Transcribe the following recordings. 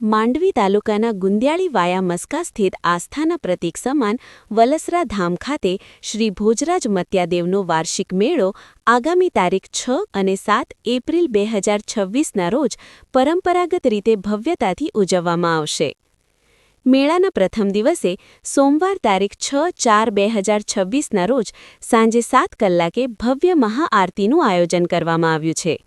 માંડવી તાલુકાના ગુંદિયાળી વાયા મસ્કા સ્થિત આસ્થાના પ્રતીક સમાન વલસરા ધામ ખાતે શ્રી ભોજરાજ મત્યાદેવનો વાર્ષિક મેળો આગામી તારીખ 6 અને 7 એપ્રિલ 2026ના રોજ પરંપરાગત રીતે ભવ્યતાથી ઉજવવામાં આવશે। મેળાના પ્રથમ દિવસે સોમવાર તારીખ 6/4/2026ના રોજ સાંજે 7 કલાકે ભવ્ય મહાઆરતીનું આયોજન કરવામાં આવ્યું છે।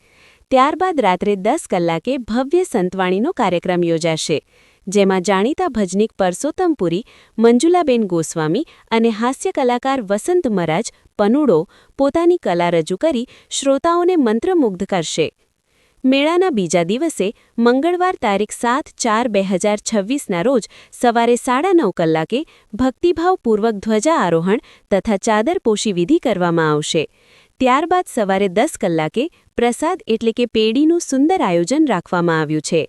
ત્યારબાદ રાત્રે 10 કલાકે ભવ્ય સંતવાણીનો કાર્યક્રમ યોજાશે, જેમાં જાણીતા ભજનીક પરસોત્તમપુરી, મંજુલાબેન ગોસ્વામી અને હાસ્ય કલાકાર વસંત મરાજ પનુડો પોતાની કલા રજૂ કરી શ્રોતાઓને મંત્રમુગ્ધ કરશે। મેળાના બીજા દિવસે મંગળવાર તારીખ 7/4/2026ના રોજ સવારે 9:30 કલાકે ભક્તિભાવપૂર્વક ધ્વજા આરોહણ તથા ચાદરપોશી વિધિ કરવામાં આવશે। ત્યારબાદ સવારે 10 કલાકે પ્રસાદ એટલે કે પેડીનું સુંદર આયોજન રાખવામાં આવ્યું છે।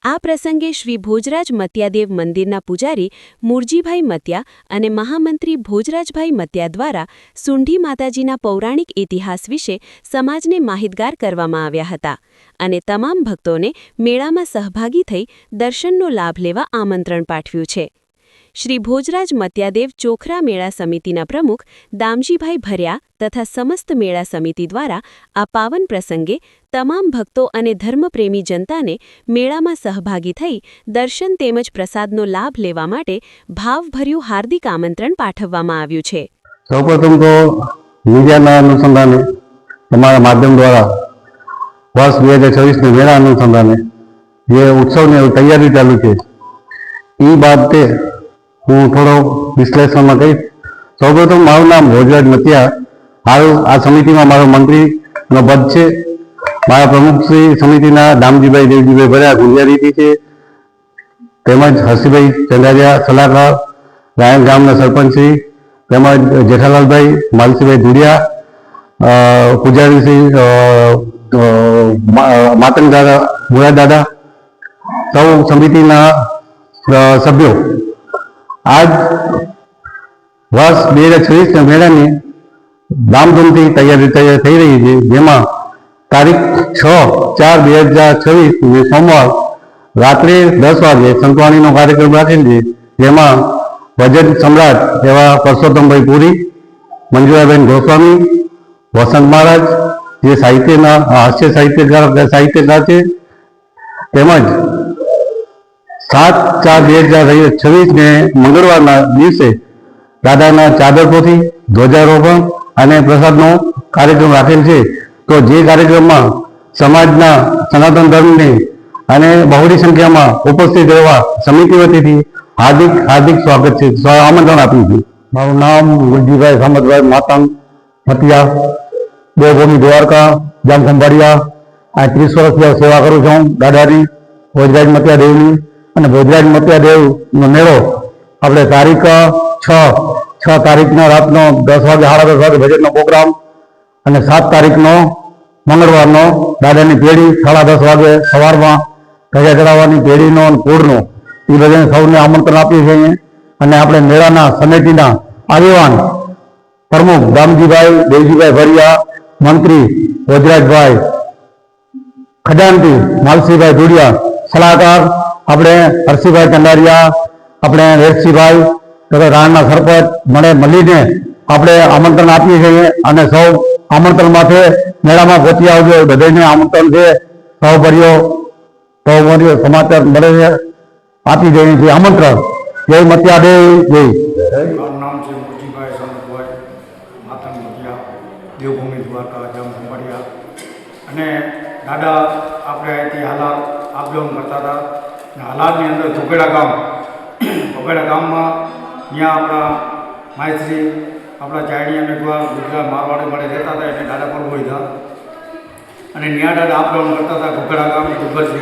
આ પ્રસંગે શ્રી ભોજરાજ મત્યાદેવ મંદિરના પૂજારી મુરજીભાઈ મત્યા અને મહામંત્રી ભોજરાજભાઈ મત્યા દ્વારા સુંઢી માતાજીના પૌરાણિક ઇતિહાસ વિશે સમાજને માહિતગાર કરવામાં આવ્યા હતા અને તમામ ભક્તોને મેળામાં સહભાગી થઈ દર્શનનો લાભ લેવા આમંત્રણ પાઠવ્યું છે। શ્રી ભોજરાજ મત્યાદેવ ચોખરા મેળા સમિતિના પ્રમુખ દામજીભાઈ ભર્યા તથા સમસ્ત મેળા સમિતિ દ્વારા આ પાવન પ્રસંગે તમામ ભક્તો અને ધર્મપ્રેમી જનતાને મેળામાં સહભાગી થઈ દર્શન તેમજ પ્રસાદનો લાભ લેવા માટે ભાવભર્યું હાર્દિક આમંત્રણ પાઠવવામાં આવ્યું છે। સૌપ્રથમ તો મીડિયાના અનુસંધાને તમારા માધ્યમ દ્વારા વર્ષ 2026 મેળા અનુસંધાને જે ઉત્સવની તૈયારી ચાલુ છે એ બાબતે હું થોડો વિશ્લેષણમાં કહીશ। સૌપ્રથમ મારું નામ ભોજરાજ મત્યા, હાલ આ સમિતિમાં મારો મંત્રીનો પદ છે। મારા પ્રમુખશ્રી સમિતિના દામજીભાઈ દેવજીભાઈ ભર્યા ગુંજિયારીથી છે, તેમજ હર્ષિભાઈ ચંદ્રારિયા સલાહકાર, રાયણ ગામના સરપંચશ્રી, તેમજ જેઠાલાલભાઈ માલસીભાઈ ધુડિયા, પૂજારીશ્રી માતંગ દાદા મુરાદ દાદા, સૌ સમિતિના સભ્યો આજ વર્ષ 2026 મેળાની ધામધૂમથી તૈયારી થઈ રહી છે, જેમાં તારીખ 6/4/2026 સોમવાર રાત્રે 10 વાગે સંતવાણીનો કાર્યક્રમ રાખેલ છે, જેમાં ભજન સમ્રાટ એવા પરસોત્તમભાઈ પુરી, મંજુલાબેન ગોસ્વામી, વસંત મહારાજ જે સાહિત્યના હાસ્ય સાહિત્યકાર છે, તેમજ 7/4/2026 મંગળવારના દિવસે દાદાના ચાદરપોથી, ધ્વજારોહણ અને પ્રસાદનો કાર્યક્રમ રાખેલ છે। તો જે કાર્યક્રમમાં સમાજના સનાતન ધર્મની અને બહોળી સંખ્યામાં ઉપસ્થિત રહેવા સમિતિ વતીથી હાર્દિક સ્વાગત છે, આમંત્રણ આપ્યું છે। મારું નામ ગુલજીભાઈ સામતભાઈ માતંગ મતિયા, દેવભૂમિ દ્વારકા, જામ ખંભાળિયા। આ 30 વર્ષથી સેવા કરું છું દાદાની, ભોજરાજ મત્યાદેવની। અને ભોજરાજ મત્યાદેવનો મેળો આપણે તારીખ 6 તારીખના રાતનો 10 વાગે 10:30 વાગે ભજનનો પ્રોગ્રામ અને 7 તારીખનો મંગળવારનો દાદાની પેઢી 10:30 વાગે સવારમાં ધજા ચડાવવાની પેઢીનો અને પૂરનો એ બધાને સૌને આમંત્રણ આપીએ છીએ। અને આપણે મેળાના સમિતિના આગેવાન પ્રમુખ દામજીભાઈ દેવજીભાઈ ભરિયા, મંત્રી ભોજરાજભાઈ, ખજાનચી માલસીભાઈ ધુડિયા, સલાહકાર આપણે હર્ષિભાઈ ચંદારિયા, આપણે રેશજીભાઈ તથા રાણના સરપંચ મળીને આપણે આમંત્રણ આપીએ છીએ અને સૌ આમંત્રણ માટે મેળામાં પહોંચી આવજો, બધાને આમંત્રણ છે। સૌભર્યો સમાચાર મળે છે, આપી દઈએ છીએ આમંત્રણ। જય મત્યાદેવ જય। મારું નામ છે મુરજીભાઈ સામતભાઈ માતંગ મતિયા, દેવભૂમિ દ્વારકા, જામ ખંભાળિયા। અને દાદા આપણે અહીંથી હાલાર આપ ડાઉન કરતા હતા, હાલારની અંદર ધોગેડા ગામમાં ત્યાં આપણા માયશ્રી આપણા ચાયણી અને ગુજરાત મારવાડી મળે રહેતા હતા, એટલે દાદા પણ હોય હતા અને ત્યાં દાદા આપ ડાઉન કરતા હતા। ઘોઘડા ગામ ડુંગર છે,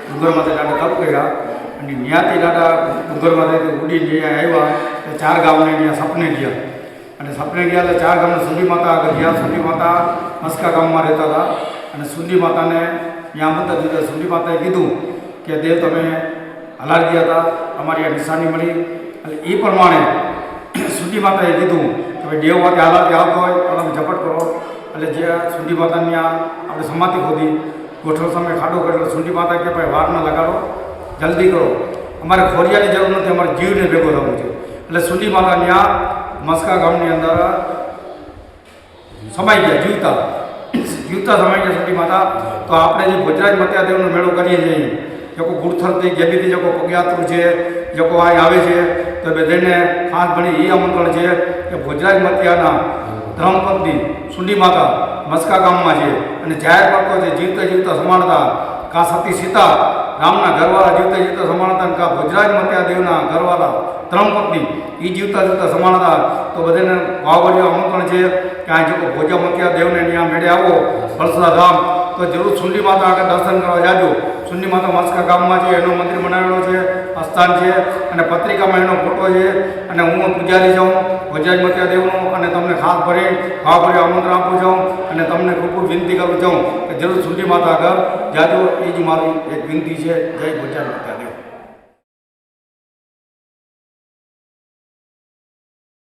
ડુંગરમાંથી દાદા તપ કર્યા અને ત્યાંથી દાદા ડુંગરમાંથી ઉડીને આવ્યા તો 4 ગામને ત્યાં સપને ગયા અને સપને ગયા એટલે 4 ગામને સુંડી માતા આગળ ગયા। સુંડી માતા મસ્કા ગામમાં રહેતા હતા અને સુંડી માતાને ત્યાં આમંત્રણ દીધા। સુંડી માતાએ કીધું કે દેવ તમે હલાર ગયા હતા, અમારી આ નિશાની મળી, એટલે એ પ્રમાણે સુંડી માતાએ કીધું કે ભાઈ દેવ વાતે હાલારથી આવતો હોય તો તમે ઝપટ કરો। એટલે જે સુંડી માતાની આપણે સમાધિ ખોદી ગોઠવ સમય ખાડો કર્યો, સુંડી માતા કે ભાઈ વાર ન લગાડો, જલ્દી કરો. અમારે ખોરિયાની જરૂર નથી, અમારે જીવને ભેગો થવું છે. એટલે સુંડી માતા ત્યાં મસ્કા ગામની અંદર સમાઈ ગયા, જીવતા સમાઈ ગયા સુંડી માતા. તો આપણે જે ભોજરાજ મત્યાદેવનો મેળો કરીએ છીએ, જોકો ગુડથરથી ગેબીથી જોકો પગયાત્રુ છે, જોકો અહીં આવે છે, તો બધાને ખાસ ભણી એ આમંત્રણ છે કે ભોજરાજ મત્યાના ધર્મપત્ની સુંડી માતા મસ્કા ગામમાં છે અને જાહેર કરતો છે જીવતા સમાનતા. કા સતી સીતા રામના ઘરવાળા જીવતા સમાનતા, કા ભોજરાજ મત્યાદેવના ઘરવાળા ધર્મપત્ની એ જીવતા સમાનતા. તો બધાને ભાવભર્યું આમંત્રણ છે કે આ જો ભોજા મત્યાદેવને ત્યાં મેળે આવો વલસરા ધામ, તો જરૂર સુંડી માતા આગળ દર્શન કરવા જાજો. સુંડી માતા મસ્કા ગામમાં છે, એનો મંદિર બનાવેલો છે, આસ્થાન છે અને પત્રિકામાં એનો ફોટો છે. અને હું પૂજારી છું ભોજરાજ મત્યાદેવનો, અને તમને ખાસ ભરી ભાવભર્યું આમંત્રણ આપું છું અને તમને ખૂબ વિનંતી કરું છું કે જરૂર સુંડી માતા આગળ જાજો. એ જ મારી એક વિનંતી છે. જય ભોજરાજ મત્યાદેવ.